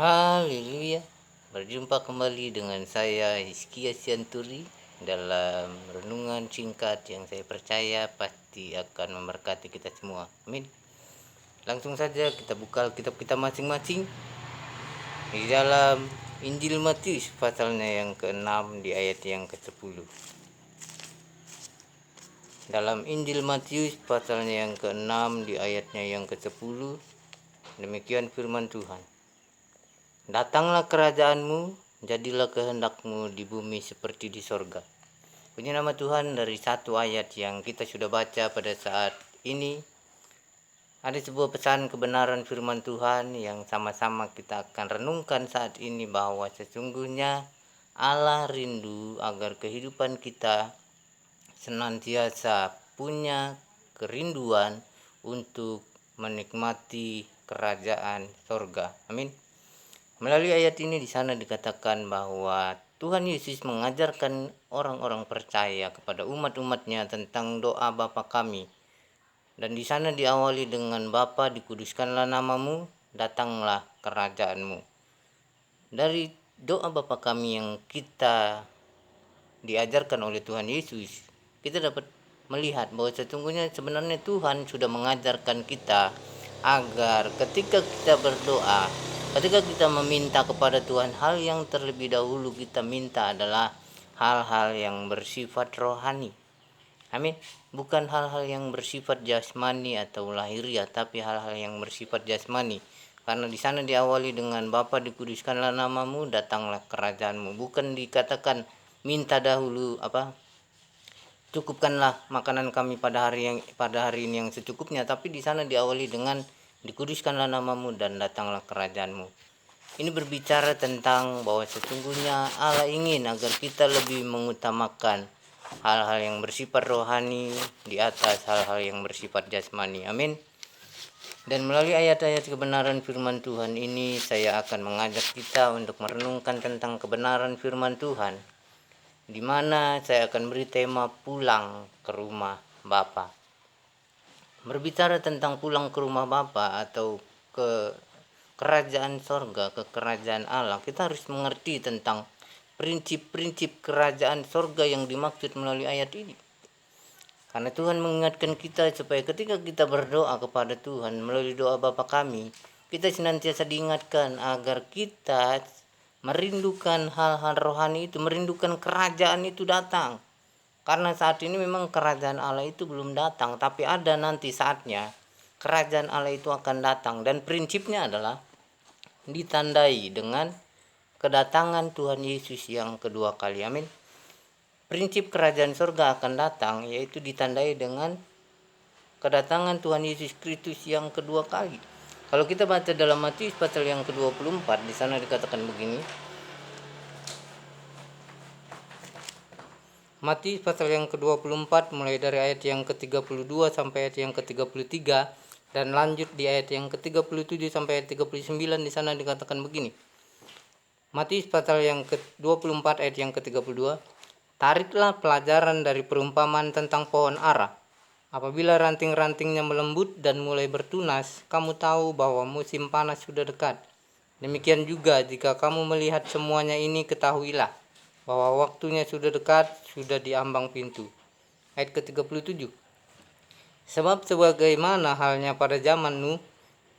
Haleluya. Berjumpa kembali dengan saya Hizkia Sianturi dalam renungan singkat yang saya percaya pasti akan memberkati kita semua. Amin. Langsung saja kita buka kitab kita masing-masing di dalam Injil Matius pasalnya yang ke-6 di ayat yang ke-10. Dalam Injil Matius pasalnya yang ke-6 di ayatnya yang ke-10, demikian firman Tuhan. Datanglah kerajaanmu, jadilah kehendakmu di bumi seperti di sorga. Puji nama Tuhan, dari satu ayat yang kita sudah baca pada saat ini, ada sebuah pesan kebenaran firman Tuhan yang sama-sama kita akan renungkan saat ini, bahwa sesungguhnya Allah rindu agar kehidupan kita senantiasa punya kerinduan untuk menikmati kerajaan sorga. Amin. Melalui ayat ini di sana dikatakan bahwa Tuhan Yesus mengajarkan orang-orang percaya kepada umat-umatnya tentang doa Bapa kami. Dan di sana diawali dengan Bapa, dikuduskanlah namamu, datanglah kerajaanmu. Dari doa Bapa kami yang kita diajarkan oleh Tuhan Yesus, kita dapat melihat bahwa sesungguhnya sebenarnya Tuhan sudah mengajarkan kita agar ketika kita berdoa, ketika kita meminta kepada Tuhan, hal yang terlebih dahulu kita minta adalah hal-hal yang bersifat rohani. Amin. Bukan hal-hal yang bersifat jasmani atau lahiriah, tapi hal-hal yang bersifat jasmani. Karena di sana diawali dengan Bapa, dikuduskanlah namamu, datanglah kerajaanmu. Bukan dikatakan minta dahulu cukupkanlah makanan kami pada hari ini yang secukupnya, tapi di sana diawali dengan dikuduskanlah namamu dan datanglah kerajaanmu. Ini berbicara tentang bahwa sesungguhnya Allah ingin agar kita lebih mengutamakan hal-hal yang bersifat rohani di atas hal-hal yang bersifat jasmani. Amin. Dan melalui ayat-ayat kebenaran firman Tuhan ini, saya akan mengajak kita untuk merenungkan tentang kebenaran firman Tuhan, di mana saya akan beri tema pulang ke rumah Bapa. Berbicara tentang pulang ke rumah Bapa atau ke kerajaan sorga, ke kerajaan Allah, kita harus mengerti tentang prinsip-prinsip kerajaan sorga yang dimaksud melalui ayat ini. Karena Tuhan mengingatkan kita supaya ketika kita berdoa kepada Tuhan melalui doa Bapa kami, kita senantiasa diingatkan agar kita merindukan hal-hal rohani itu, merindukan kerajaan itu datang. Karena saat ini memang kerajaan Allah itu belum datang, tapi ada nanti saatnya kerajaan Allah itu akan datang. Dan prinsipnya adalah ditandai dengan kedatangan Tuhan Yesus yang kedua kali. Amin. Prinsip kerajaan surga akan datang yaitu ditandai dengan kedatangan Tuhan Yesus Kristus yang kedua kali. Kalau kita baca dalam Matius pasal yang ke-24, di sana dikatakan begini. Matius pasal yang ke-24 mulai dari ayat yang ke-32 sampai ayat yang ke-33 dan lanjut di ayat yang ke-37 sampai ayat 39. Di sana dikatakan begini. Matius pasal yang ke-24 ayat yang ke-32. Tariklah pelajaran dari perumpamaan tentang pohon ara. Apabila ranting-rantingnya melembut dan mulai bertunas, kamu tahu bahwa musim panas sudah dekat. Demikian juga jika kamu melihat semuanya ini, ketahuilah bahwa waktunya sudah dekat, sudah di ambang pintu. Ayat ke-37. Sebab sebagaimana halnya pada zaman Nuh,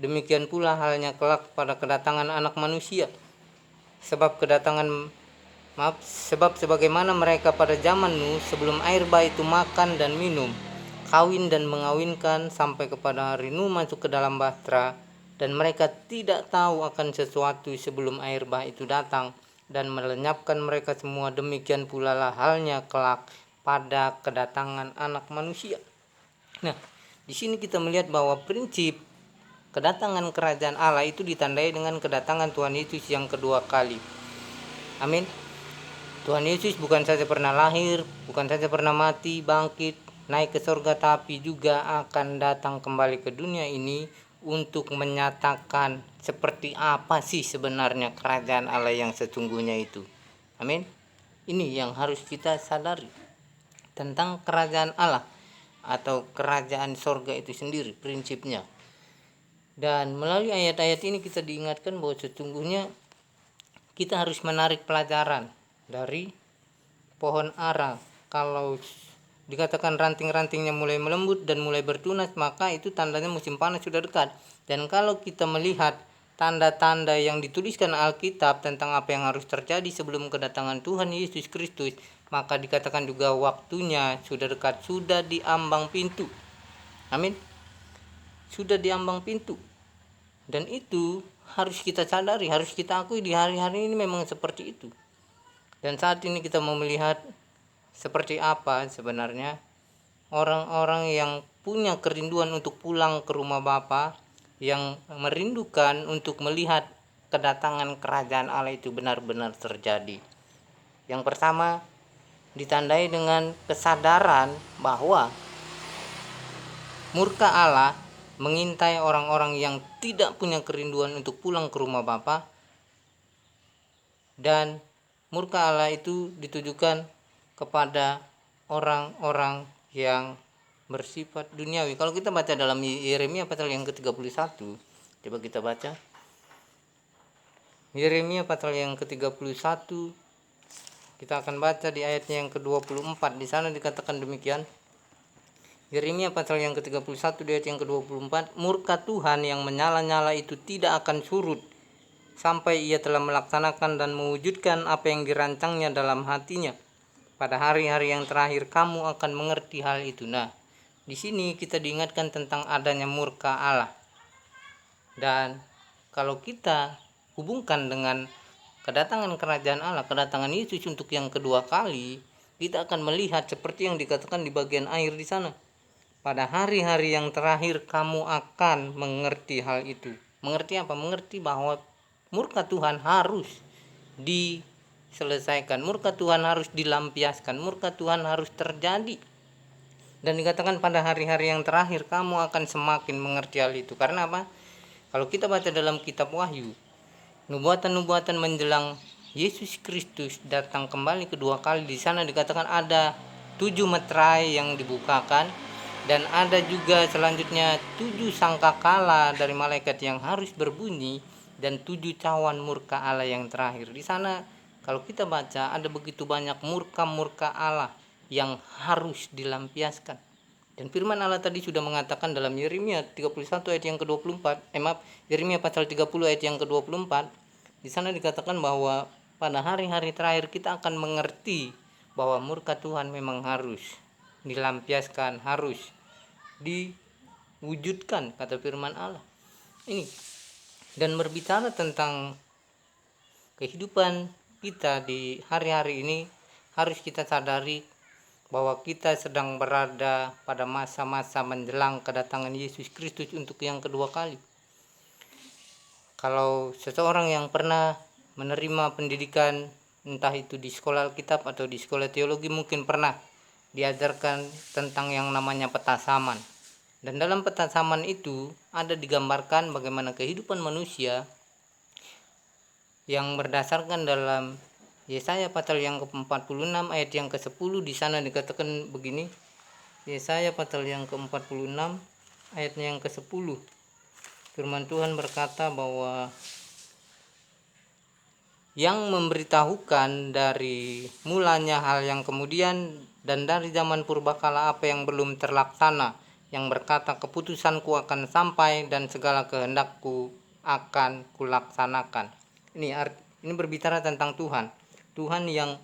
demikian pula halnya kelak pada kedatangan Anak Manusia. Sebab sebagaimana mereka pada zaman Nuh, sebelum air bah itu makan dan minum, kawin dan mengawinkan, sampai kepada hari Nuh masuk ke dalam bahtera, dan mereka tidak tahu akan sesuatu sebelum air bah itu datang dan melenyapkan mereka semua. Demikian pula lah halnya kelak pada kedatangan Anak Manusia. Nah, di sini kita melihat bahwa prinsip kedatangan kerajaan Allah itu ditandai dengan kedatangan Tuhan Yesus yang kedua kali. Amin. Tuhan Yesus bukan saja pernah lahir, bukan saja pernah mati, bangkit, naik ke surga, tapi juga akan datang kembali ke dunia ini untuk menyatakan seperti apa sih sebenarnya kerajaan Allah yang sesungguhnya itu. Amin. Ini yang harus kita sadari tentang kerajaan Allah atau kerajaan sorga itu sendiri, prinsipnya. Dan melalui ayat-ayat ini kita diingatkan bahwa sesungguhnya kita harus menarik pelajaran dari pohon ara. Kalau dikatakan ranting-rantingnya mulai melembut dan mulai bertunas, maka itu tandanya musim panas sudah dekat. Dan kalau kita melihat tanda-tanda yang dituliskan Alkitab tentang apa yang harus terjadi sebelum kedatangan Tuhan Yesus Kristus, maka dikatakan juga waktunya sudah dekat, sudah di ambang pintu. Amin. Sudah di ambang pintu. Dan itu harus kita sadari, harus kita akui di hari-hari ini memang seperti itu. Dan saat ini kita mau melihat seperti apa sebenarnya orang-orang yang punya kerinduan untuk pulang ke rumah Bapa, yang merindukan untuk melihat kedatangan kerajaan Allah itu benar-benar terjadi. Yang pertama, ditandai dengan kesadaran bahwa murka Allah mengintai orang-orang yang tidak punya kerinduan untuk pulang ke rumah Bapa, dan murka Allah itu ditujukan kepada orang-orang yang bersifat duniawi. Kalau kita baca dalam Yeremia pasal yang ke-31, coba kita baca. Yeremia pasal yang ke-31, kita akan baca di ayatnya yang ke-24. Di sana dikatakan demikian. Yeremia pasal yang ke-31 di ayat yang ke-24, murka Tuhan yang menyala-nyala itu tidak akan surut sampai ia telah melaksanakan dan mewujudkan apa yang dirancangnya dalam hatinya. Pada hari-hari yang terakhir kamu akan mengerti hal itu. Nah, di sini kita diingatkan tentang adanya murka Allah. Dan kalau kita hubungkan dengan kedatangan kerajaan Allah, kedatangan Yesus untuk yang kedua kali, kita akan melihat seperti yang dikatakan di bagian akhir di sana. Pada hari-hari yang terakhir kamu akan mengerti hal itu. Mengerti apa? Mengerti bahwa murka Tuhan harus diselesaikan, murka Tuhan harus dilampiaskan, murka Tuhan harus terjadi. Dan dikatakan pada hari-hari yang terakhir kamu akan semakin mengerti hal itu. Karena apa? Kalau kita baca dalam kitab Wahyu, nubuatan-nubuatan menjelang Yesus Kristus datang kembali kedua kali, di sana dikatakan ada 7 meterai yang dibukakan, dan ada juga selanjutnya 7 sangkakala dari malaikat yang harus berbunyi, dan 7 cawan murka Allah yang terakhir. Di sana kalau kita baca ada begitu banyak murka-murka Allah yang harus dilampiaskan. Dan firman Allah tadi sudah mengatakan dalam Yeremia 31 ayat yang ke-24, Yeremia pasal 30 ayat yang ke-24, di sana dikatakan bahwa pada hari-hari terakhir kita akan mengerti bahwa murka Tuhan memang harus dilampiaskan, harus diwujudkan, kata firman Allah. Ini dan berbicara tentang kehidupan kita di hari-hari ini, harus kita sadari bahwa kita sedang berada pada masa-masa menjelang kedatangan Yesus Kristus untuk yang kedua kali. Kalau seseorang yang pernah menerima pendidikan, entah itu di sekolah Alkitab atau di sekolah teologi, mungkin pernah diajarkan tentang yang namanya petasaman. Dan dalam petasaman itu ada digambarkan bagaimana kehidupan manusia yang berdasarkan dalam Yesaya pasal yang ke-46 ayat yang ke-10. Di sana dikatakan begini. Yesaya pasal yang ke-46 ayatnya yang ke-10. Firman Tuhan berkata bahwa yang memberitahukan dari mulanya hal yang kemudian dan dari zaman purbakala apa yang belum terlaksana, yang berkata keputusanku akan sampai dan segala kehendakku akan kulaksanakan. Ini berbicara tentang Tuhan. Tuhan yang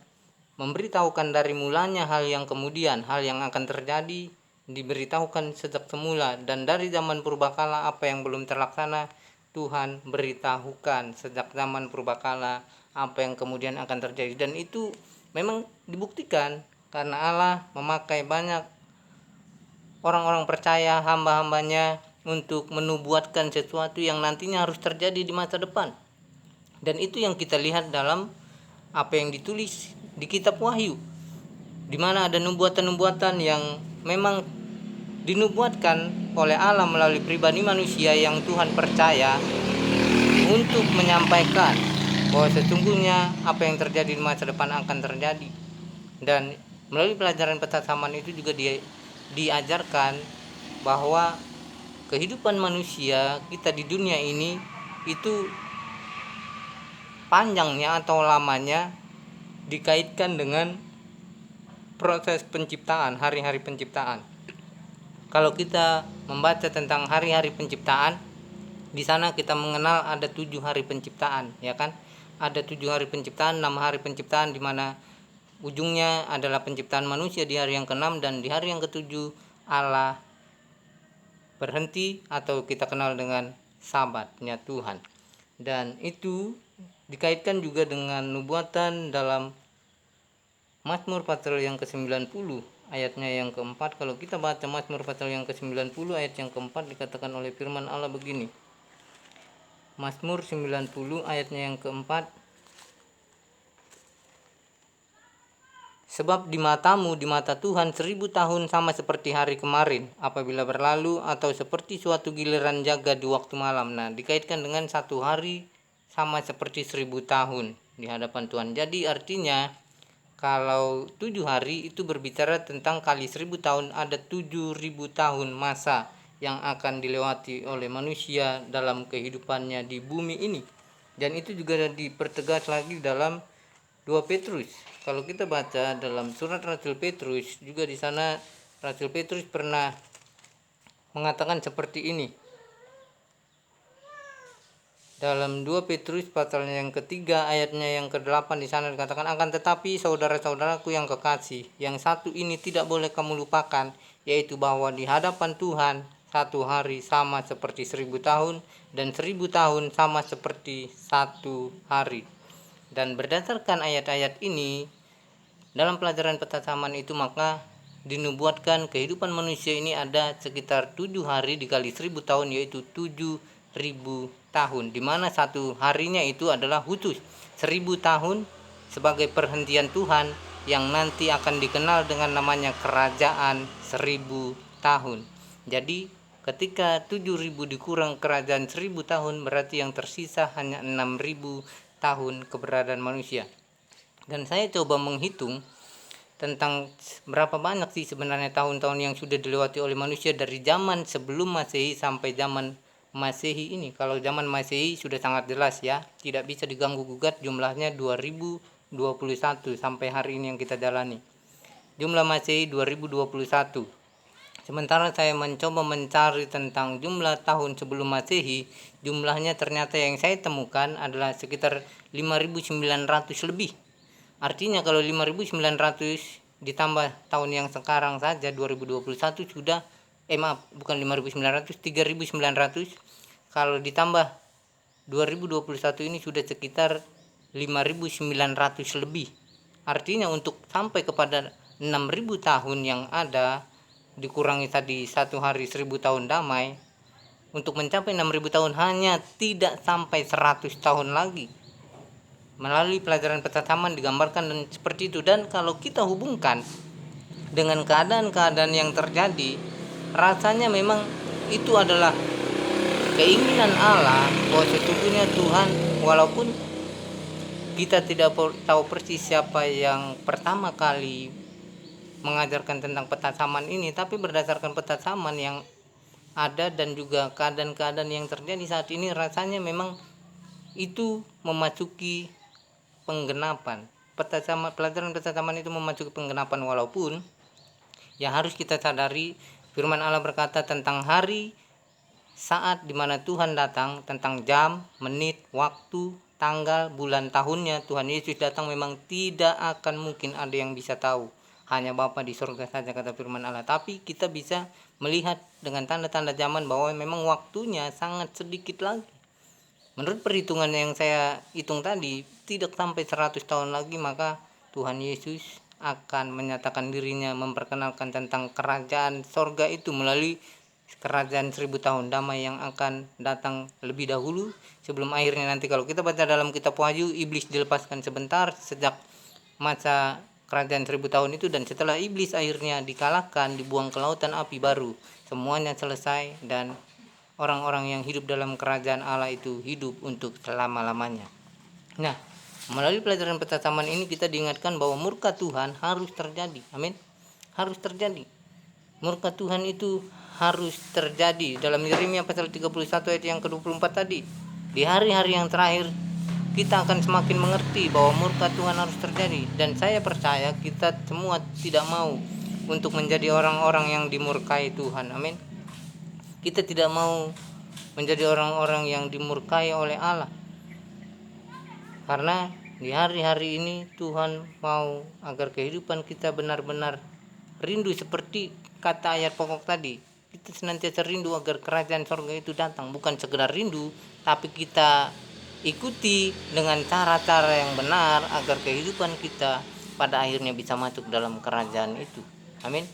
memberitahukan dari mulanya hal yang kemudian, hal yang akan terjadi diberitahukan sejak semula, dan dari zaman purbakala apa yang belum terlaksana Tuhan beritahukan sejak zaman purbakala apa yang kemudian akan terjadi. Dan itu memang dibuktikan karena Allah memakai banyak orang-orang percaya, hamba-hambanya, untuk menubuatkan sesuatu yang nantinya harus terjadi di masa depan. Dan itu yang kita lihat dalam apa yang ditulis di kitab Wahyu, di mana ada nubuatan-nubuatan yang memang dinubuatkan oleh Allah melalui pribadi manusia yang Tuhan percaya untuk menyampaikan bahwa sesungguhnya apa yang terjadi di masa depan akan terjadi. Dan melalui pelajaran petasaman itu juga diajarkan bahwa kehidupan manusia kita di dunia ini itu panjangnya atau lamanya dikaitkan dengan proses penciptaan, hari-hari penciptaan. Kalau kita membaca tentang hari-hari penciptaan, di sana kita mengenal ada 7 hari penciptaan, ya kan? Ada 7 hari penciptaan, 6 hari penciptaan, di mana ujungnya adalah penciptaan manusia di hari yang ke-6, dan di hari yang ke-7 Allah berhenti atau kita kenal dengan sabatnya Tuhan. Dan itu dikaitkan juga dengan nubuatan dalam Mazmur pasal yang ke-90 ayatnya yang keempat. Kalau kita baca Mazmur pasal yang ke-90 ayat yang keempat, dikatakan oleh firman Allah begini. Mazmur 90 ayatnya yang keempat. Sebab di matamu, di mata Tuhan, 1000 tahun sama seperti hari kemarin apabila berlalu, atau seperti suatu giliran jaga di waktu malam. Nah, dikaitkan dengan satu hari sama seperti 1000 tahun di hadapan Tuhan. Jadi artinya kalau 7 hari itu berbicara tentang kali 1000 tahun, ada 7000 tahun masa yang akan dilewati oleh manusia dalam kehidupannya di bumi ini. Dan itu juga dipertegas lagi dalam 2 Petrus. Kalau kita baca dalam surat Rasul Petrus, juga di sana Rasul Petrus pernah mengatakan seperti ini. Dalam 2 Petrus pasalnya yang ketiga ayatnya yang ke-8, di sana dikatakan, akan tetapi saudara-saudaraku yang kekasih, yang satu ini tidak boleh kamu lupakan, yaitu bahwa di hadapan Tuhan satu hari sama seperti 1000 tahun, dan 1000 tahun sama seperti satu hari. Dan berdasarkan ayat-ayat ini, dalam pelajaran petasaman itu maka dinubuatkan kehidupan manusia ini ada sekitar 7 hari dikali 1000 tahun, yaitu 7000 tahun, di mana satu harinya itu adalah khusus 1000 tahun sebagai perhentian Tuhan yang nanti akan dikenal dengan namanya kerajaan 1000 tahun. Jadi ketika 7000 dikurang kerajaan 1000 tahun, berarti yang tersisa hanya 6000 tahun keberadaan manusia. Dan saya coba menghitung tentang berapa banyak sih sebenarnya tahun-tahun yang sudah dilewati oleh manusia dari zaman sebelum Masehi sampai zaman Masehi ini. Kalau zaman Masehi sudah sangat jelas ya, tidak bisa diganggu gugat, jumlahnya 2021 sampai hari ini yang kita jalani. Jumlah Masehi 2021. Sementara saya mencoba mencari tentang jumlah tahun sebelum Masehi, jumlahnya ternyata yang saya temukan adalah sekitar 5.900 lebih. Artinya kalau 5.900 ditambah tahun yang sekarang saja 2021 sudah bukan 5.900, 3.900. Kalau ditambah 2021 ini sudah sekitar 5.900 lebih. Artinya untuk sampai kepada 6.000 tahun yang ada, dikurangi tadi satu hari 1000 tahun damai, untuk mencapai 6000 tahun hanya tidak sampai 100 tahun lagi. Melalui pelajaran petasaman digambarkan dan seperti itu. Dan kalau kita hubungkan dengan keadaan-keadaan yang terjadi, rasanya memang itu adalah keinginan Allah bahwa sesungguhnya Tuhan, walaupun kita tidak tahu persis siapa yang pertama kali mengajarkan tentang petasaman ini, tapi berdasarkan petasaman yang ada dan juga keadaan-keadaan yang terjadi saat ini, rasanya memang itu memasuki penggenapan. Pelajaran petasaman itu memasuki penggenapan, walaupun yang harus kita sadari, firman Allah berkata tentang hari, saat dimana Tuhan datang, tentang jam, menit, waktu, tanggal, bulan, tahunnya Tuhan Yesus datang, memang tidak akan mungkin ada yang bisa tahu. Hanya Bapa di surga saja, kata firman Allah. Tapi kita bisa melihat dengan tanda-tanda zaman bahwa memang waktunya sangat sedikit lagi. Menurut perhitungan yang saya hitung tadi, tidak sampai 100 tahun lagi maka Tuhan Yesus akan menyatakan dirinya, memperkenalkan tentang kerajaan sorga itu melalui kerajaan 1000 tahun damai yang akan datang lebih dahulu sebelum akhirnya nanti. Kalau kita baca dalam kitab Wahyu, iblis dilepaskan sebentar sejak masa kerajaan 1000 tahun itu, dan setelah iblis akhirnya dikalahkan, dibuang ke lautan api, baru semuanya selesai dan orang-orang yang hidup dalam kerajaan Allah itu hidup untuk selama-lamanya. Nah, melalui pelajaran petasaman ini kita diingatkan bahwa murka Tuhan harus terjadi. Amin. Harus terjadi. Murka Tuhan itu harus terjadi. Dalam Yeremia pasal 31 ayat yang ke-24 tadi, di hari-hari yang terakhir kita akan semakin mengerti bahwa murka Tuhan harus terjadi. Dan saya percaya kita semua tidak mau untuk menjadi orang-orang yang dimurkai Tuhan. Amin. Kita tidak mau menjadi orang-orang yang dimurkai oleh Allah. Karena di hari-hari ini Tuhan mau agar kehidupan kita benar-benar rindu seperti kata ayat pokok tadi. Kita senantiasa rindu agar kerajaan sorga itu datang. Bukan sekedar rindu, tapi kita ikuti dengan cara-cara yang benar agar kehidupan kita pada akhirnya bisa masuk dalam kerajaan itu. Amin.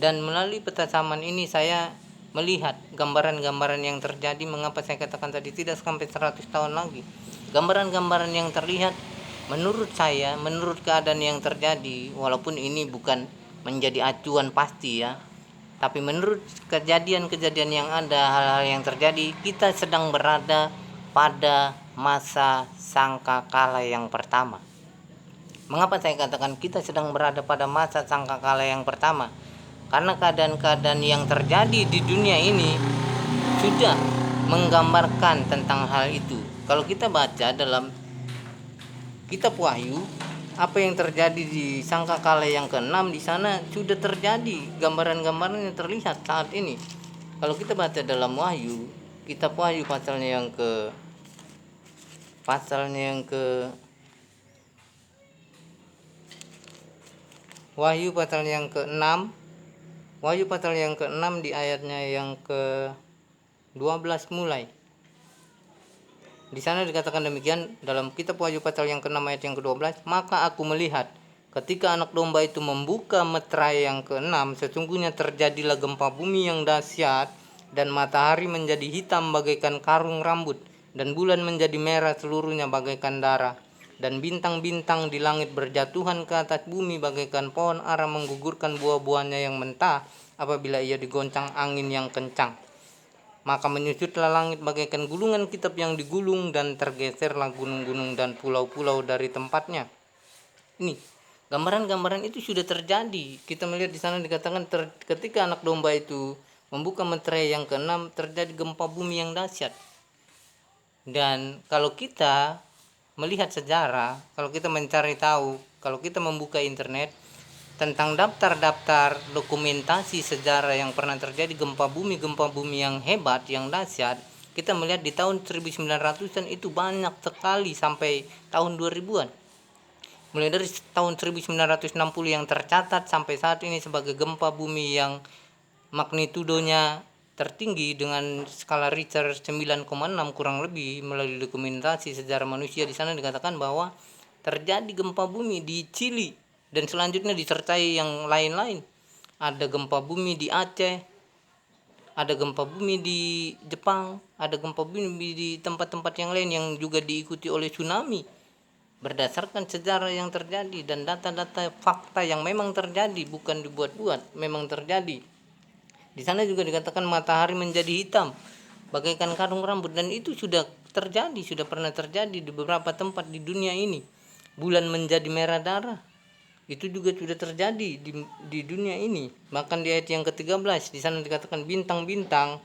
Dan melalui petasaman ini saya melihat gambaran-gambaran yang terjadi. Mengapa saya katakan tadi tidak sampai 100 tahun lagi. Gambaran-gambaran yang terlihat menurut saya, menurut keadaan yang terjadi, walaupun ini bukan menjadi acuan pasti ya, tapi menurut kejadian-kejadian yang ada, hal-hal yang terjadi, kita sedang berada pada masa sangkakala yang pertama. Mengapa saya katakan kita sedang berada pada masa sangkakala yang pertama? Karena keadaan-keadaan yang terjadi di dunia ini sudah menggambarkan tentang hal itu. Kalau kita baca dalam kitab Wahyu, apa yang terjadi di sangkakala yang ke-6 di sana sudah terjadi, gambaran-gambaran yang terlihat saat ini. Kalau kita baca dalam Wahyu, kitab Wahyu pasalnya yang Wahyu pasal yang ke-6, Wahyu pasal yang ke-6 di ayatnya yang ke-12 mulai. Di sana dikatakan demikian dalam kitab Wahyu pasal yang ke-6 ayat yang ke-12, maka aku melihat ketika anak domba itu membuka meterai yang ke-6, sesungguhnya terjadilah gempa bumi yang dahsyat, dan matahari menjadi hitam bagaikan karung rambut, dan bulan menjadi merah seluruhnya bagaikan darah, dan bintang-bintang di langit berjatuhan ke atas bumi bagaikan pohon ara menggugurkan buah-buahnya yang mentah apabila ia digoncang angin yang kencang. Maka menyusutlah langit bagaikan gulungan kitab yang digulung, dan tergeserlah gunung-gunung dan pulau-pulau dari tempatnya. Ini gambaran-gambaran itu sudah terjadi. Kita melihat di sana dikatakan ketika anak domba itu membuka meterai yang ke-6, terjadi gempa bumi yang dahsyat. Dan kalau kita melihat sejarah, kalau kita mencari tahu, kalau kita membuka internet tentang daftar-daftar dokumentasi sejarah yang pernah terjadi gempa bumi yang hebat, yang dahsyat, kita melihat di tahun 1900-an itu banyak sekali sampai tahun 2000-an. Mulai dari tahun 1960 yang tercatat sampai saat ini sebagai gempa bumi yang magnitudonya tertinggi dengan skala Richter 9,6 kurang lebih. Melalui dokumentasi sejarah manusia di sana dikatakan bahwa terjadi gempa bumi di Chili, dan selanjutnya disertai yang lain-lain. Ada gempa bumi di Aceh, ada gempa bumi di Jepang, ada gempa bumi di tempat-tempat yang lain yang juga diikuti oleh tsunami. Berdasarkan sejarah yang terjadi dan data-data fakta yang memang terjadi, bukan dibuat-buat, memang terjadi. Di sana juga dikatakan matahari menjadi hitam bagaikan karung rambut, dan itu sudah terjadi, sudah pernah terjadi di beberapa tempat di dunia ini. Bulan menjadi merah darah, itu juga sudah terjadi di dunia ini. Bahkan di ayat yang ke-13 di sana dikatakan bintang-bintang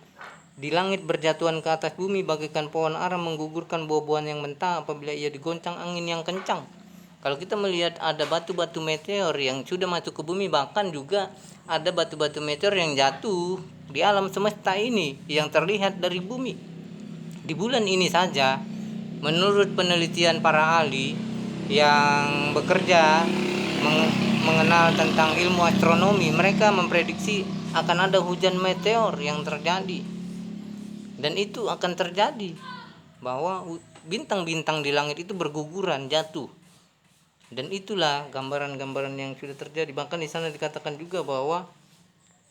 di langit berjatuhan ke atas bumi bagaikan pohon ara menggugurkan buah-buahan yang mentah apabila ia digoncang angin yang kencang. Kalau kita melihat ada batu-batu meteor yang sudah masuk ke bumi, bahkan juga ada batu-batu meteor yang jatuh di alam semesta ini yang terlihat dari bumi. Di bulan ini saja, menurut penelitian para ahli yang bekerja mengenal tentang ilmu astronomi, mereka memprediksi akan ada hujan meteor yang terjadi. Dan itu akan terjadi, bahwa bintang-bintang di langit itu berguguran, jatuh. Dan itulah gambaran-gambaran yang sudah terjadi. Bahkan di sana dikatakan juga bahwa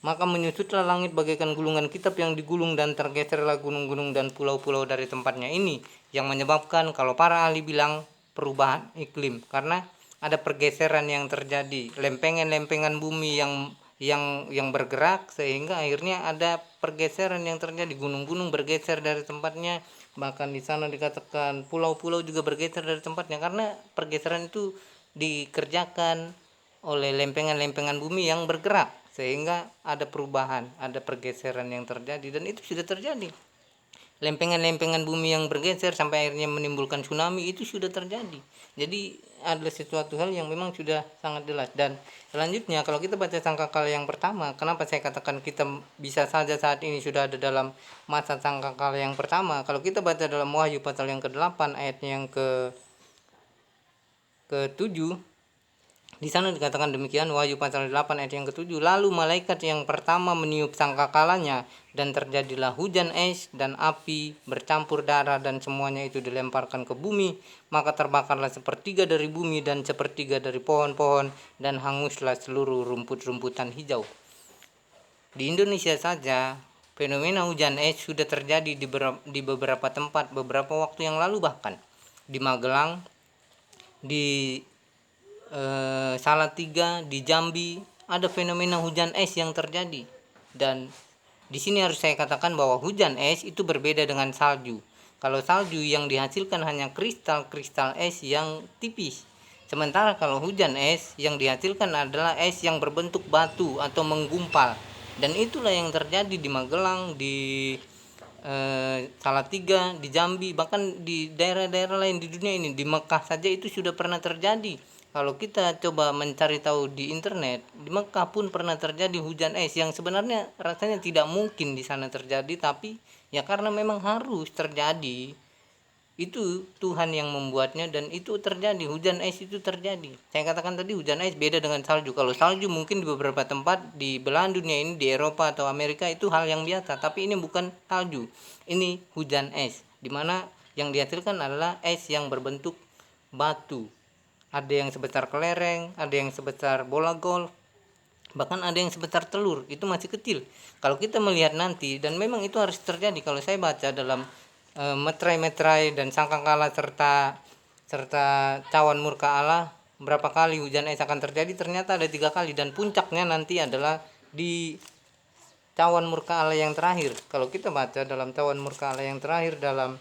maka menyusutlah langit bagaikan gulungan kitab yang digulung, dan tergeserlah gunung-gunung dan pulau-pulau dari tempatnya. Ini yang menyebabkan kalau para ahli bilang perubahan iklim, karena ada pergeseran yang terjadi, lempengan-lempengan bumi yang bergerak, sehingga akhirnya ada pergeseran yang terjadi, gunung-gunung bergeser dari tempatnya. Bahkan di sana dikatakan pulau-pulau juga bergeser dari tempatnya, karena pergeseran itu dikerjakan oleh lempengan-lempengan bumi yang bergerak, sehingga ada perubahan, ada pergeseran yang terjadi, dan itu sudah terjadi. Lempengan-lempengan bumi yang bergeser sampai akhirnya menimbulkan tsunami itu sudah terjadi. Jadi adalah sesuatu hal yang memang sudah sangat jelas. Dan selanjutnya kalau kita baca sangkakala yang pertama, kenapa saya katakan kita bisa saja saat ini sudah ada dalam masa sangkakala yang pertama? Kalau kita baca dalam Wahyu pasal yang ke-8 ayatnya yang ke-7, di sana dikatakan demikian, Wahyu pasal 8 ayat yang ke-7, lalu malaikat yang pertama meniup sangkakalanya, dan terjadilah hujan es dan api bercampur darah, dan semuanya itu dilemparkan ke bumi, maka terbakarlah sepertiga dari bumi dan sepertiga dari pohon-pohon, dan hanguslah seluruh rumput-rumputan hijau. Di Indonesia saja fenomena hujan es sudah terjadi di beberapa tempat beberapa waktu yang lalu, bahkan di Magelang, di Salatiga, di Jambi ada fenomena hujan es yang terjadi. Dan di sini harus saya katakan bahwa hujan es itu berbeda dengan salju. Kalau salju yang dihasilkan hanya kristal-kristal es yang tipis, sementara kalau hujan es yang dihasilkan adalah es yang berbentuk batu atau menggumpal. Dan itulah yang terjadi di Magelang, di Salatiga, di Jambi, bahkan di daerah-daerah lain di dunia ini. Di Mekah saja itu sudah pernah terjadi. Kalau kita coba mencari tahu di internet, di Mekah pun pernah terjadi hujan es yang sebenarnya rasanya tidak mungkin di sana terjadi, tapi ya karena memang harus terjadi. Itu Tuhan yang membuatnya, dan itu terjadi. Hujan es itu terjadi. Saya katakan tadi hujan es beda dengan salju. Kalau salju mungkin di beberapa tempat di belahan dunia ini, di Eropa atau Amerika, itu hal yang biasa, tapi ini bukan salju. Ini hujan es, dimana yang dihasilkan adalah es yang berbentuk batu. Ada yang sebesar kelereng, ada yang sebesar bola golf, bahkan ada yang sebesar telur. Itu masih kecil. Kalau kita melihat nanti, dan memang itu harus terjadi. Kalau saya baca dalam metrai-metrai dan sangkakala serta cawan murka Allah, berapa kali hujan es akan terjadi, ternyata ada 3 kali, dan puncaknya nanti adalah di cawan murka Allah yang terakhir. Kalau kita baca dalam cawan murka Allah yang terakhir dalam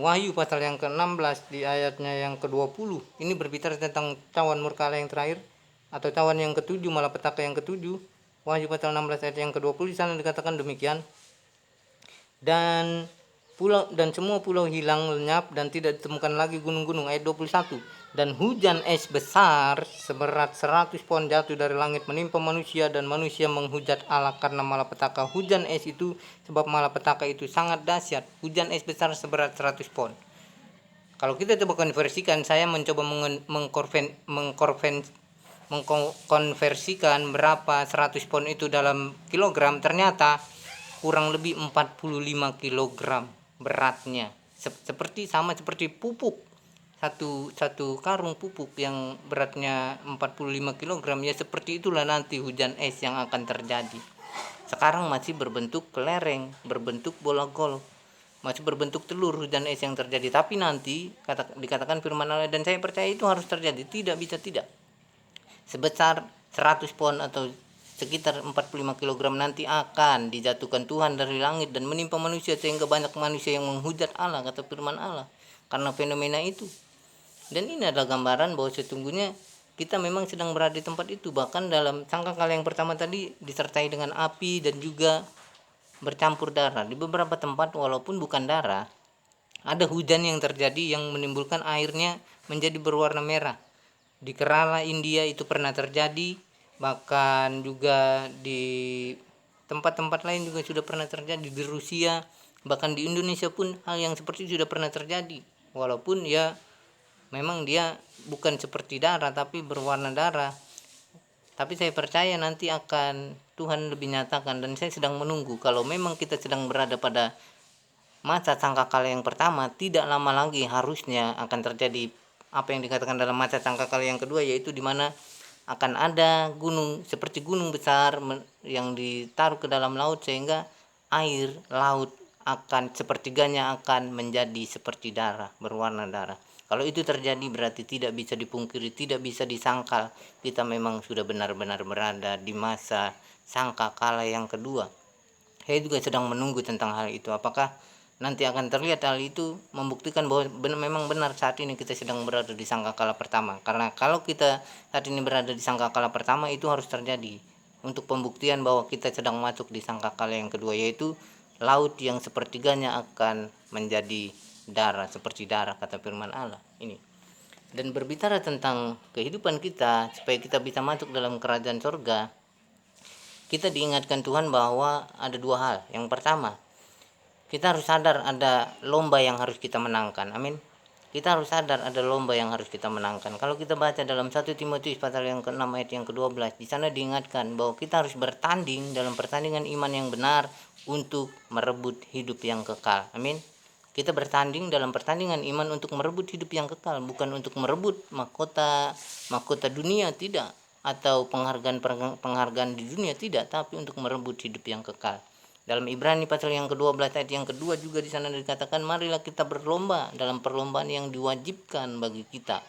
Wahyu pasal yang ke-16 di ayatnya yang ke-20, ini berbicara tentang cawan murka Allah yang terakhir atau cawan yang ke-7, malapetaka yang ke-7. Wahyu pasal 16 ayat yang ke-20, di sana dikatakan demikian, dan semua pulau hilang lenyap dan tidak ditemukan lagi gunung-gunung. Ayat 21, dan hujan es besar seberat 100 pon jatuh dari langit menimpa manusia, dan manusia menghujat Allah karena malapetaka hujan es itu, sebab malapetaka itu sangat dahsyat. Hujan es besar seberat 100 pon. Kalau kita coba konversikan, saya mencoba mengkonversikan berapa 100 pon itu dalam kilogram, ternyata kurang lebih 45 kg beratnya. Sama seperti pupuk. Satu karung pupuk yang beratnya 45 kg, ya seperti itulah nanti hujan es yang akan terjadi. Sekarang masih berbentuk kelereng, berbentuk bola golf, masih berbentuk telur hujan es yang terjadi. Tapi nanti dikatakan firman Allah, dan saya percaya itu harus terjadi, tidak bisa tidak. Sebesar 100 pon atau sekitar 45 kg nanti akan dijatuhkan Tuhan dari langit dan menimpa manusia, sehingga banyak manusia yang menghujat Allah, kata firman Allah, karena fenomena itu. Dan ini adalah gambaran bahwa sesungguhnya kita memang sedang berada di tempat itu. Bahkan dalam sangkakala yang pertama tadi disertai dengan api dan juga bercampur darah. Di beberapa tempat walaupun bukan darah, ada hujan yang terjadi yang menimbulkan airnya menjadi berwarna merah. Di Kerala, India itu pernah terjadi. Bahkan juga di tempat-tempat lain juga sudah pernah terjadi, di Rusia, bahkan di Indonesia pun hal yang seperti itu sudah pernah terjadi. Walaupun ya memang dia bukan seperti darah tapi berwarna darah. Tapi saya percaya nanti akan Tuhan lebih nyatakan, dan saya sedang menunggu. Kalau memang kita sedang berada pada masa sangkakala yang pertama, tidak lama lagi harusnya akan terjadi apa yang dikatakan dalam masa sangkakala yang kedua, yaitu di mana akan ada gunung seperti gunung besar yang ditaruh ke dalam laut, sehingga air laut akan sepertiganya akan menjadi seperti darah, berwarna darah. Kalau itu terjadi berarti tidak bisa dipungkiri, tidak bisa disangkal, kita memang sudah benar-benar berada di masa sangkakala yang kedua. Saya juga sedang menunggu tentang hal itu. Apakah nanti akan terlihat hal itu membuktikan bahwa memang benar saat ini kita sedang berada di sangkakala pertama. Karena kalau kita saat ini berada di sangkakala pertama, itu harus terjadi untuk pembuktian bahwa kita sedang masuk di sangkakala yang kedua, yaitu laut yang sepertiganya akan menjadi darah, seperti darah, kata firman Allah ini. Dan berbicara tentang kehidupan kita supaya kita bisa masuk dalam kerajaan surga, kita diingatkan Tuhan bahwa ada dua hal. Yang pertama, kita harus sadar ada lomba yang harus kita menangkan. Amin. Kita harus sadar ada lomba yang harus kita menangkan. Kalau kita baca dalam 1 Timotius pasal yang ke-6 ayat yang ke-12, di sana diingatkan bahwa kita harus bertanding dalam pertandingan iman yang benar untuk merebut hidup yang kekal. Amin. Kita bertanding dalam pertandingan iman untuk merebut hidup yang kekal, bukan untuk merebut mahkota dunia, tidak, atau penghargaan di dunia, tidak, tapi untuk merebut hidup yang kekal. Dalam Ibrani pasal yang ke-12 ayat yang kedua juga di sana dikatakan, marilah kita berlomba dalam perlombaan yang diwajibkan bagi kita,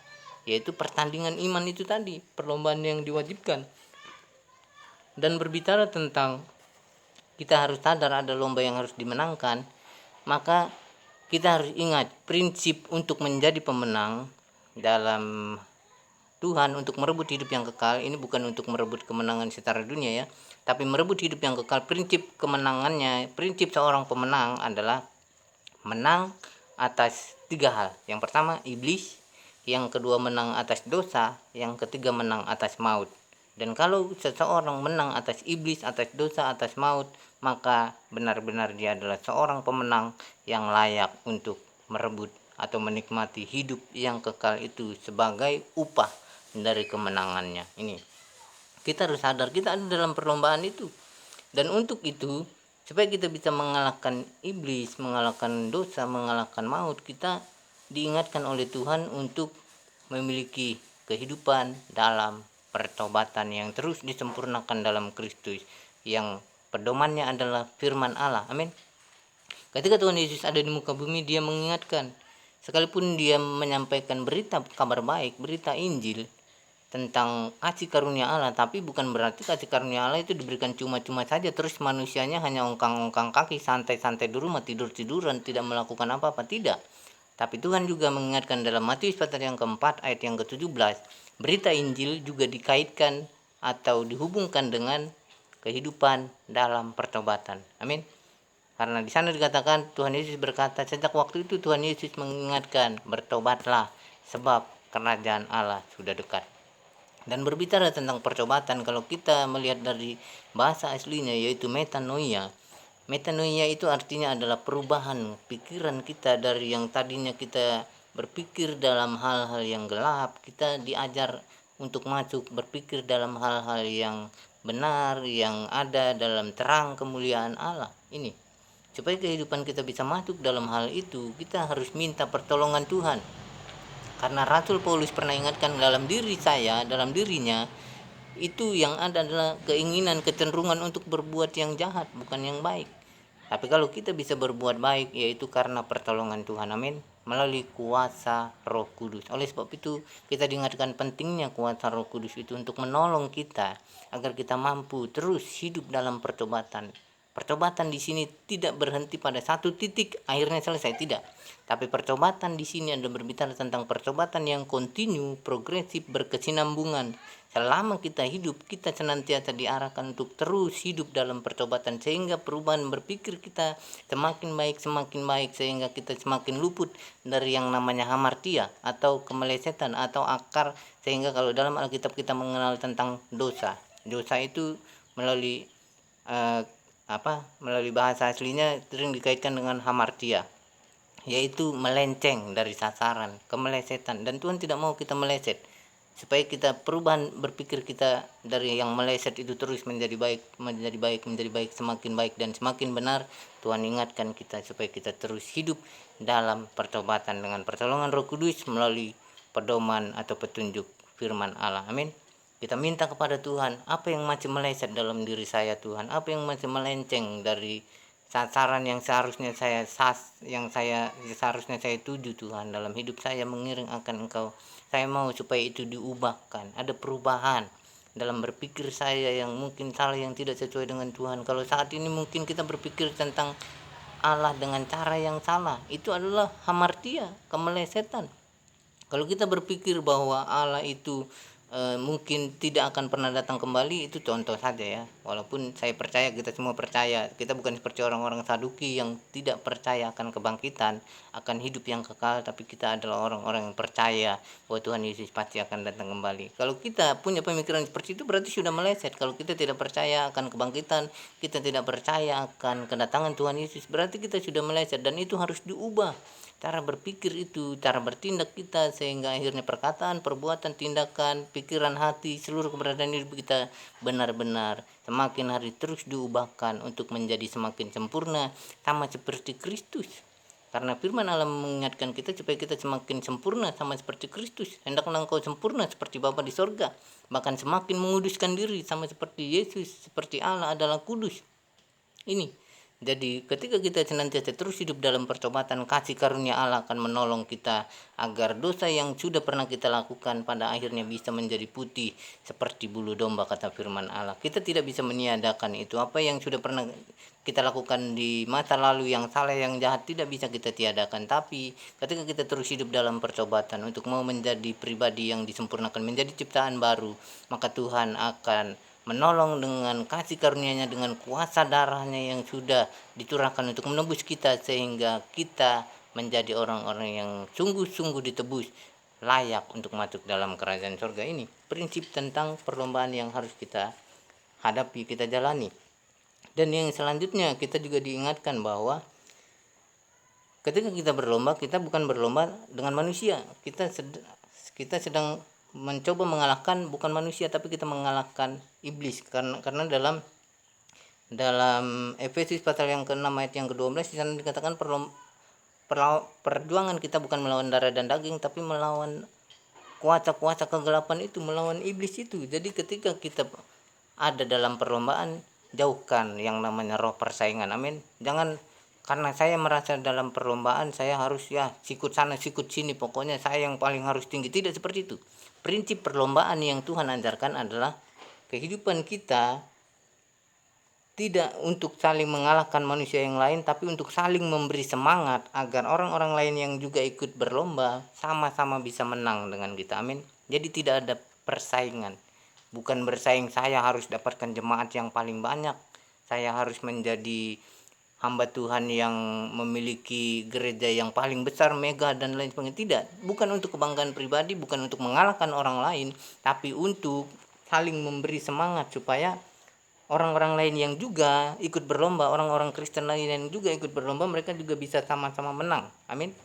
yaitu pertandingan iman itu tadi, perlombaan yang diwajibkan. Dan berbicara tentang kita harus sadar ada lomba yang harus dimenangkan, maka kita harus ingat prinsip untuk menjadi pemenang dalam Tuhan, untuk merebut hidup yang kekal. Ini bukan untuk merebut kemenangan secara dunia ya, tapi merebut hidup yang kekal. Prinsip kemenangannya, prinsip seorang pemenang adalah menang atas tiga hal. Yang pertama iblis, yang kedua menang atas dosa, yang ketiga menang atas maut. Dan kalau seseorang menang atas iblis, atas dosa, atas maut, maka benar-benar dia adalah seorang pemenang yang layak untuk merebut atau menikmati hidup yang kekal itu sebagai upah dari kemenangannya. Ini kita harus sadar kita ada dalam perlombaan itu, dan untuk itu supaya kita bisa mengalahkan iblis, mengalahkan dosa, mengalahkan maut, kita diingatkan oleh Tuhan untuk memiliki kehidupan dalam pertobatan yang terus disempurnakan dalam Kristus, yang pedomannya adalah firman Allah. Amin. Ketika Tuhan Yesus ada di muka bumi, dia mengingatkan, sekalipun dia menyampaikan berita kabar baik, berita Injil tentang kasih karunia Allah, tapi bukan berarti kasih karunia Allah itu diberikan cuma-cuma saja terus manusianya hanya ongkang-ongkang kaki, santai-santai di rumah, tidur-tiduran, tidak melakukan apa-apa, tidak. Tapi Tuhan juga mengingatkan dalam Matius pasal yang keempat ayat yang ke-17, berita Injil juga dikaitkan atau dihubungkan dengan kehidupan dalam pertobatan. Amin. Karena di sana dikatakan Tuhan Yesus berkata, sejak waktu itu Tuhan Yesus mengingatkan, bertobatlah sebab kerajaan Allah sudah dekat. Dan berbicara tentang pertobatan, kalau kita melihat dari bahasa aslinya yaitu metanoia. Metanoia itu artinya adalah perubahan pikiran kita dari yang tadinya kita berpikir dalam hal-hal yang gelap, kita diajar untuk masuk berpikir dalam hal-hal yang benar, yang ada dalam terang kemuliaan Allah. Ini supaya kehidupan kita bisa masuk dalam hal itu, kita harus minta pertolongan Tuhan. Karena Rasul Paulus pernah ingatkan, dalam diri saya, dalam dirinya itu yang ada adalah keinginan, kecenderungan untuk berbuat yang jahat, bukan yang baik. Tapi kalau kita bisa berbuat baik, yaitu karena pertolongan Tuhan. Amin. Melalui kuasa Roh Kudus. Oleh sebab itu kita diingatkan pentingnya kuasa Roh Kudus itu untuk menolong kita agar kita mampu terus hidup dalam pertobatan. Pertobatan di sini tidak berhenti pada satu titik akhirnya selesai, tidak. Tapi pertobatan di sini ada berbicara tentang pertobatan yang kontinu, progresif, berkesinambungan. Selama kita hidup, kita senantiasa diarahkan untuk terus hidup dalam pertobatan, sehingga perubahan berpikir kita semakin baik, sehingga kita semakin luput dari yang namanya hamartia atau kemelesetan atau akar. Sehingga kalau dalam Alkitab kita mengenal tentang dosa, dosa itu melalui melalui bahasa aslinya sering dikaitkan dengan hamartia, yaitu melenceng dari sasaran, kemelesetan. Dan Tuhan tidak mau kita meleset, supaya kita perubahan berpikir kita dari yang meleset itu terus menjadi baik, semakin baik dan semakin benar. Tuhan ingatkan kita supaya kita terus hidup dalam pertobatan dengan pertolongan Roh Kudus melalui pedoman atau petunjuk firman Allah. Amin. Kita minta kepada Tuhan, apa yang masih meleset dalam diri saya Tuhan, apa yang masih melenceng dari sasaran yang seharusnya saya tuju Tuhan dalam hidup saya mengiring akan Engkau. Saya mau supaya itu diubahkan, ada perubahan dalam berpikir saya yang mungkin salah, yang tidak sesuai dengan Tuhan. Kalau saat ini mungkin kita berpikir tentang Allah dengan cara yang salah. Itu adalah hamartia, kemelesetan. Kalau kita berpikir bahwa Allah itu mungkin tidak akan pernah datang kembali, itu contoh saja ya. Walaupun saya percaya, kita semua percaya, kita bukan seperti orang-orang Saduki yang tidak percaya akan kebangkitan, akan hidup yang kekal, tapi kita adalah orang-orang yang percaya bahwa Tuhan Yesus pasti akan datang kembali. Kalau kita punya pemikiran seperti itu, berarti sudah meleset. Kalau kita tidak percaya akan kebangkitan, kita tidak percaya akan kedatangan Tuhan Yesus, berarti kita sudah meleset, dan itu harus diubah. Cara berpikir itu, cara bertindak kita, sehingga akhirnya perkataan, perbuatan, tindakan, pikiran, hati, seluruh keberadaan hidup kita benar-benar semakin hari terus diubahkan untuk menjadi semakin sempurna sama seperti Kristus. Karena firman Allah mengingatkan kita supaya kita semakin sempurna sama seperti Kristus. Hendaklah engkau sempurna seperti Bapa di sorga. Bahkan semakin menguduskan diri sama seperti Yesus, seperti Allah adalah kudus. Ini. Jadi ketika kita senantiasa terus hidup dalam pertobatan, kasih karunia Allah akan menolong kita agar dosa yang sudah pernah kita lakukan pada akhirnya bisa menjadi putih seperti bulu domba, kata firman Allah. Kita tidak bisa meniadakan itu. Apa yang sudah pernah kita lakukan di masa lalu yang salah, yang jahat, tidak bisa kita tiadakan. Tapi ketika kita terus hidup dalam pertobatan untuk mau menjadi pribadi yang disempurnakan, menjadi ciptaan baru, maka Tuhan akan menolong dengan kasih karunia-Nya, dengan kuasa darahnya yang sudah dicurahkan untuk menebus kita, sehingga kita menjadi orang-orang yang sungguh-sungguh ditebus, layak untuk masuk dalam kerajaan surga ini. Prinsip tentang perlombaan yang harus kita hadapi, kita jalani. Dan yang selanjutnya, kita juga diingatkan bahwa ketika kita berlomba, kita bukan berlomba dengan manusia. Kita sedang mencoba mengalahkan bukan manusia, tapi kita mengalahkan iblis. Karena dalam Efesus pasal yang ke-6 ayat yang ke-12 di sana dikatakan perjuangan kita bukan melawan darah dan daging, tapi melawan kuasa-kuasa kegelapan itu, melawan iblis itu. Jadi ketika kita ada dalam perlombaan, jauhkan yang namanya roh persaingan. Amin. Jangan karena saya merasa dalam perlombaan saya harus sikut sana sikut sini, pokoknya saya yang paling harus tinggi. Tidak seperti itu. Prinsip perlombaan yang Tuhan ajarkan adalah kehidupan kita tidak untuk saling mengalahkan manusia yang lain, tapi untuk saling memberi semangat agar orang-orang lain yang juga ikut berlomba sama-sama bisa menang dengan kita. Amin. Jadi tidak ada persaingan. Bukan bersaing saya harus dapatkan jemaat yang paling banyak, saya harus menjadi hamba Tuhan yang memiliki gereja yang paling besar, mega dan lain sebagainya. Tidak, bukan untuk kebanggaan pribadi, bukan untuk mengalahkan orang lain, tapi untuk saling memberi semangat supaya orang-orang lain yang juga ikut berlomba, orang-orang Kristen lain yang juga ikut berlomba, mereka juga bisa sama-sama menang. Amin.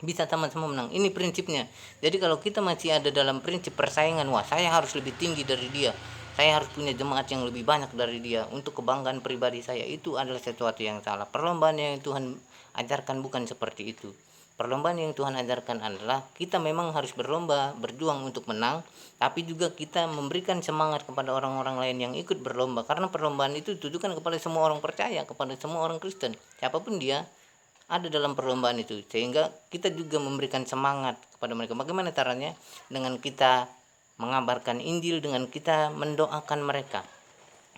Bisa sama-sama menang. Ini prinsipnya. Jadi kalau kita masih ada dalam prinsip persaingan, wah saya harus lebih tinggi dari dia, saya harus punya jemaat yang lebih banyak dari dia untuk kebanggaan pribadi saya, itu adalah sesuatu yang salah. Perlombaan yang Tuhan ajarkan bukan seperti itu. Perlombaan yang Tuhan ajarkan adalah kita memang harus berlomba, berjuang untuk menang, tapi juga kita memberikan semangat kepada orang-orang lain yang ikut berlomba. Karena perlombaan itu ditujukan kepada semua orang percaya, kepada semua orang Kristen, siapapun dia ada dalam perlombaan itu, sehingga kita juga memberikan semangat kepada mereka. Bagaimana caranya? Dengan kita mengabarkan Injil, dengan kita mendoakan mereka.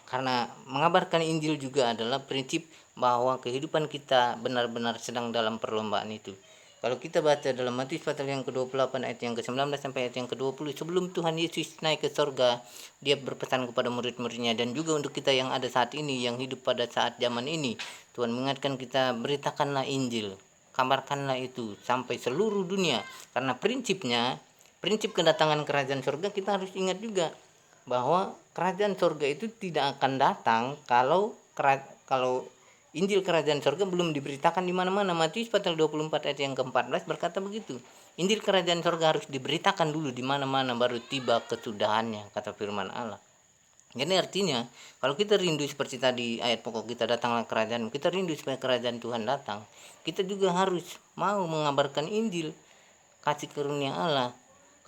Karena mengabarkan Injil juga adalah prinsip bahwa kehidupan kita benar-benar sedang dalam perlombaan itu. Kalau kita baca dalam Matius pasal yang ke-28 ayat yang ke-19 sampai ayat yang ke-20, sebelum Tuhan Yesus naik ke sorga, dia berpesan kepada murid-muridnya, dan juga untuk kita yang ada saat ini, yang hidup pada saat zaman ini, Tuhan mengingatkan kita, beritakanlah Injil, kabarkanlah itu sampai seluruh dunia. Karena prinsip kedatangan kerajaan surga, kita harus ingat juga bahwa kerajaan surga itu tidak akan datang kalau Injil kerajaan surga belum diberitakan di mana-mana. Matius pasal 24 ayat yang ke-14 berkata begitu. Injil kerajaan surga harus diberitakan dulu di mana-mana, baru tiba kesudahannya, kata firman Allah. Jadi artinya kalau kita rindu seperti tadi ayat pokok kita, datanglah kerajaan, kita rindu supaya kerajaan Tuhan datang, kita juga harus mau mengabarkan Injil kasih karunia Allah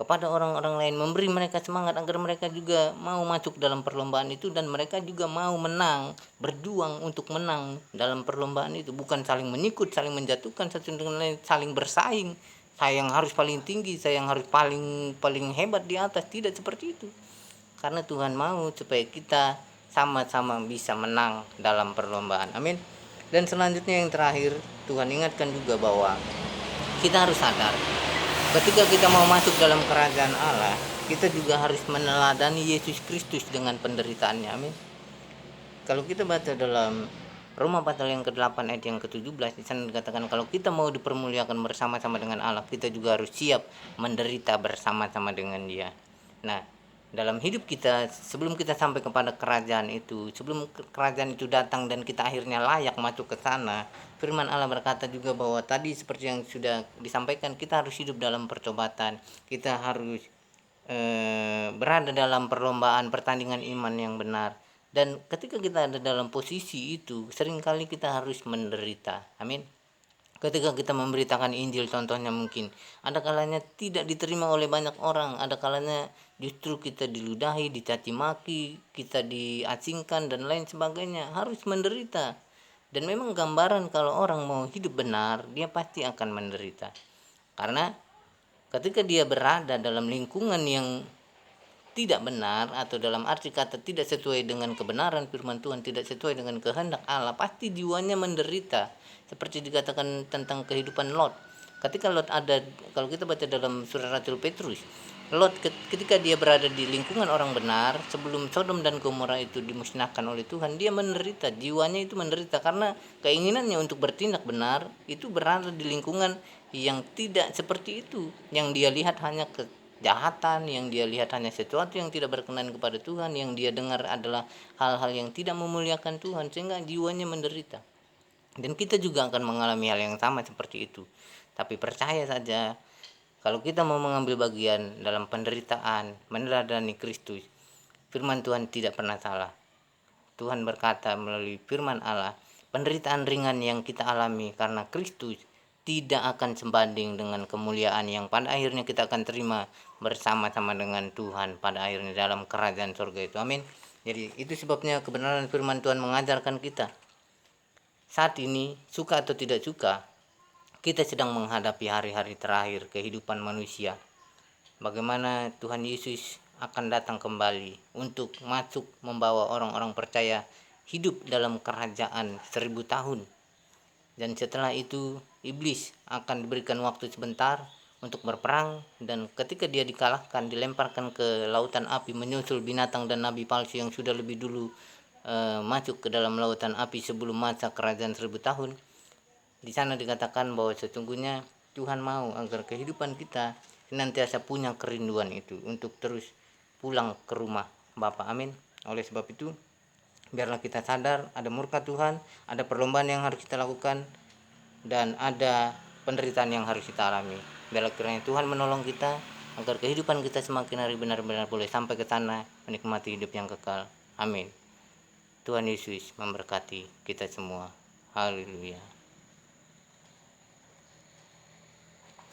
kepada orang-orang lain, memberi mereka semangat agar mereka juga mau masuk dalam perlombaan itu, dan mereka juga mau menang, berjuang untuk menang dalam perlombaan itu. Bukan saling menyikut, saling menjatuhkan satu dengan lain, saling bersaing, saya yang harus paling tinggi, saya yang harus paling hebat di atas. Tidak seperti itu. Karena Tuhan mau supaya kita sama-sama bisa menang dalam perlombaan. Amin. Dan selanjutnya yang terakhir, Tuhan ingatkan juga bahwa kita harus sadar ketika kita mau masuk dalam kerajaan Allah, kita juga harus meneladani Yesus Kristus dengan penderitaannya. Amin. Kalau kita baca dalam Roma pasal yang ke-8 ayat yang ke-17, di sana dikatakan kalau kita mau dipermuliakan bersama-sama dengan Allah, kita juga harus siap menderita bersama-sama dengan Dia. Nah, dalam hidup kita sebelum kita sampai kepada kerajaan itu, sebelum kerajaan itu datang dan kita akhirnya layak masuk ke sana, firman Allah berkata juga bahwa tadi seperti yang sudah disampaikan, kita harus hidup dalam pertobatan, kita harus berada dalam perlombaan pertandingan iman yang benar. Dan ketika kita ada dalam posisi itu, seringkali kita harus menderita. Amin. Ketika kita memberitakan Injil, contohnya mungkin ada kalanya tidak diterima oleh banyak orang, ada kalanya justru kita diludahi, dicaci maki, kita diasingkan dan lain sebagainya, harus menderita. Dan memang gambaran kalau orang mau hidup benar, dia pasti akan menderita. Karena ketika dia berada dalam lingkungan yang tidak benar, atau dalam arti kata tidak sesuai dengan kebenaran firman Tuhan, tidak sesuai dengan kehendak Allah, pasti jiwanya menderita. Seperti dikatakan tentang kehidupan Lot. Ketika Lot ada, kalau kita baca dalam surat Rasul Petrus, Lot ketika dia berada di lingkungan orang benar, sebelum Sodom dan Gomora itu dimusnahkan oleh Tuhan, dia menderita, jiwanya itu menderita karena keinginannya untuk bertindak benar itu berada di lingkungan yang tidak seperti itu. Yang dia lihat hanya kejahatan, yang dia lihat hanya sesuatu yang tidak berkenan kepada Tuhan, yang dia dengar adalah hal-hal yang tidak memuliakan Tuhan, sehingga jiwanya menderita. Dan kita juga akan mengalami hal yang sama seperti itu. Tapi percaya saja, kalau kita mau mengambil bagian dalam penderitaan, meneladani Kristus, firman Tuhan tidak pernah salah. Tuhan berkata melalui firman Allah, penderitaan ringan yang kita alami karena Kristus tidak akan sebanding dengan kemuliaan yang pada akhirnya kita akan terima bersama-sama dengan Tuhan pada akhirnya dalam kerajaan surga itu. Amin. Jadi itu sebabnya kebenaran firman Tuhan mengajarkan kita, saat ini, suka atau tidak suka, kita sedang menghadapi hari-hari terakhir kehidupan manusia. Bagaimana Tuhan Yesus akan datang kembali untuk masuk membawa orang-orang percaya hidup dalam kerajaan 1000 tahun. Dan setelah itu, iblis akan diberikan waktu sebentar untuk berperang, dan ketika dia dikalahkan, dilemparkan ke lautan api menyusul binatang dan nabi palsu yang sudah lebih dulu masuk ke dalam lautan api sebelum masa kerajaan 1000 tahun. Di sana dikatakan bahwa sesungguhnya Tuhan mau agar kehidupan kita senantiasa punya kerinduan itu untuk terus pulang ke rumah Bapa. Amin. Oleh sebab itu, biarlah kita sadar ada murka Tuhan, ada perlombaan yang harus kita lakukan, dan ada penderitaan yang harus kita alami. Biarlah kiranya Tuhan menolong kita agar kehidupan kita semakin hari benar-benar boleh sampai ke sana menikmati hidup yang kekal. Amin. Tuhan Yesus memberkati kita semua. Haleluya.